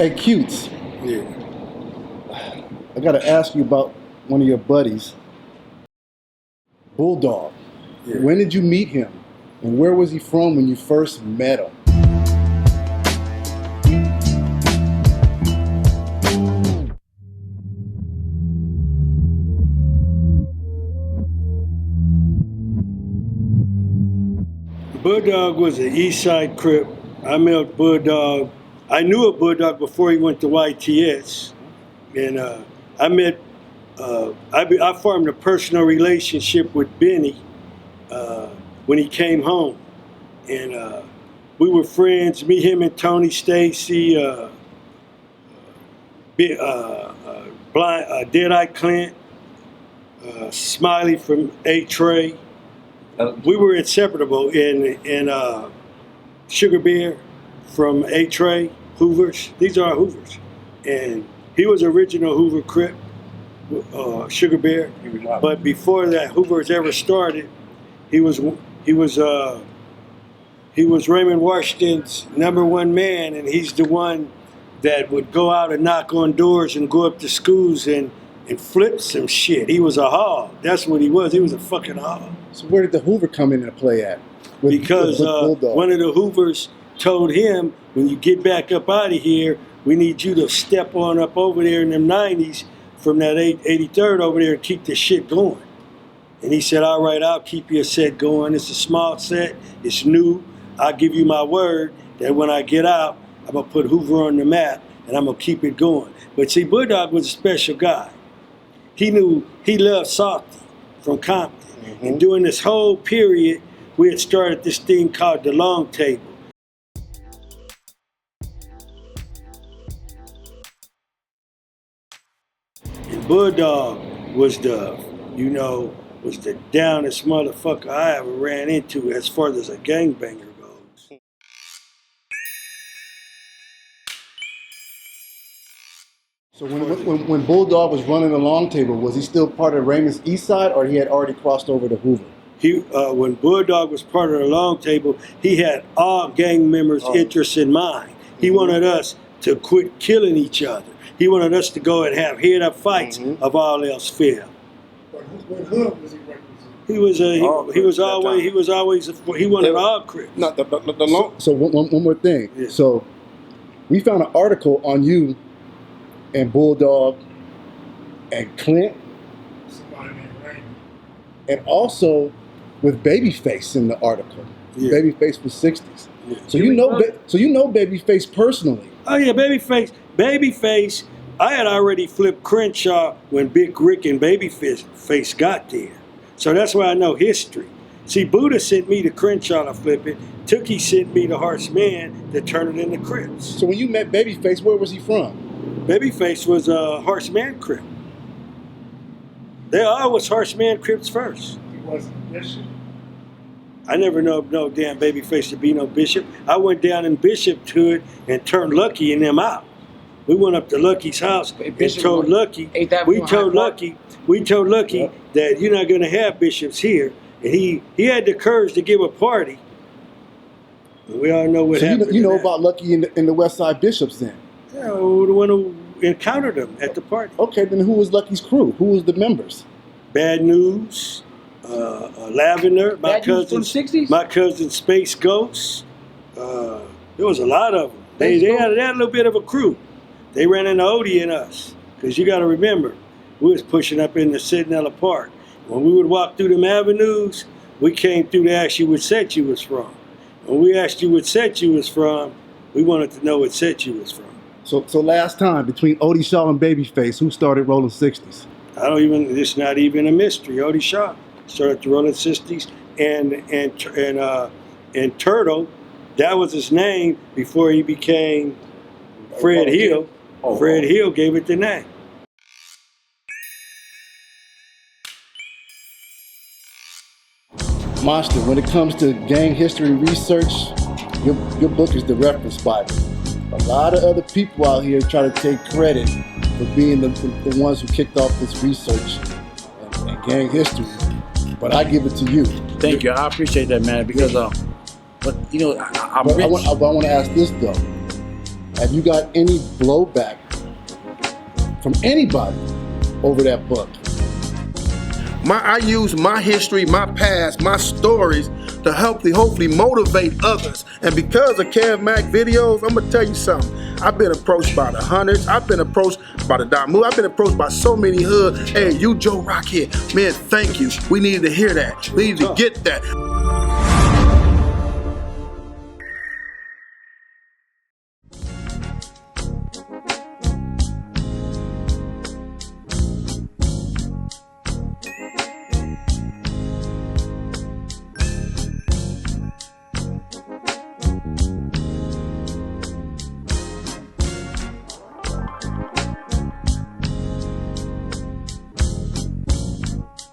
Hey, Cutes. Yeah. I gotta ask you about one of your buddies, Bulldog. Yeah. When did you meet him? And where was he from when you first met him? Bulldog was an East Side Crip. I met Bulldog. I knew a Bulldog before he went to YTS. And I formed a personal relationship with Benny when he came home. And we were friends, me, him, and Tony Stacy, Dead-Eye Clint, Smiley from A-Tray. We were inseparable in Sugar Bear from A-Tray, Hoovers. These are our Hoovers. And he was original Hoover Crip, Sugar Bear. But before that Hoovers ever started, he was Raymond Washington's #1 man, and he's the one that would go out and knock on doors and go up to schools and flip some shit. He was a hog. That's what he was. He was a fucking hog. So where did the Hoover come into play at? Because one of the Hoovers told him, when you get back up out of here, we need you to step on up over there in them 90s from that 83rd over there and keep the shit going. And he said, all right, I'll keep your set going. It's a small set. It's new. I'll give you my word that when I get out, I'm going to put Hoover on the map and I'm going to keep it going. But see, Bulldog was a special guy. He knew he loved Salty from Compton. Mm-hmm. And during this whole period, we had started this thing called the Long Table. And Bulldog was the downest motherfucker I ever ran into as far as a gangbanger goes. So when Bulldog was running the Long Table, was he still part of Raymond's East Side, or he had already crossed over to Hoover? When Bulldog was part of the Long Table, he had all gang members' interests in mind. He wanted us to quit killing each other. He wanted us to go and have head-up fights of all else fail. What hood was he representing? He wanted all Crips. No, so one more thing. Yeah. So we found an article on you and Bulldog and Clint, Somebody named Raymond. and also with Babyface in the article. Yeah. Babyface was 60s. Yeah. So you know Babyface personally. Oh yeah, Babyface. I had already flipped Crenshaw when Big Rick and Babyface got there. So that's why I know history. See, Buddha sent me to Crenshaw to flip it. Tookie sent me to Horseman to turn it into Crips. So when you met Babyface, where was he from? Babyface was a Horseman Crip. They all was Horseman Crips first. He wasn't a bishop. I never know no damn Babyface to be no bishop. I went down in Bishop to it and turned Lucky and them out. We went up to Lucky's house and told Lucky, we told Lucky that you're not gonna have bishops here. And he had the courage to give a party. And we all know what happened. So you know about Lucky and the West Side Bishops then? Yeah, the one who encountered him at the party. Okay, then who was Lucky's crew? Who was the members? Bad News, Lavender, my cousin Space Ghost. There was a lot of them. They had a little bit of a crew. They ran into Odie and us. Because you got to remember, we was pushing up into Sidnella Park. When we would walk through them avenues, we came through to ask you what set you was from. When we asked you what set you was from, we wanted to know what set you was from. So last time, between Odie Shaw and Babyface, who started rolling 60s? It's not even a mystery. Odie Shaw started the rolling 60s, and Turtle, that was his name before he became Fred Hill. Fred Hill gave it the name. Monster, when it comes to gang history research, your book is the reference Bible. A lot of other people out here try to take credit for being the ones who kicked off this research and gang history, but I give it to you. Thank you. I appreciate that, man, because but you know, I want to ask this though. Have you got any blowback from anybody over that book? I use my history, my past, my stories to hopefully motivate others. And because of Kev Mac videos, I'm gonna tell you something. I've been approached by the Hunters. I've been approached by the Damu. I've been approached by so many hoods. Hey, you Joe Rocchead, man, thank you. We needed to hear that. We needed to get that.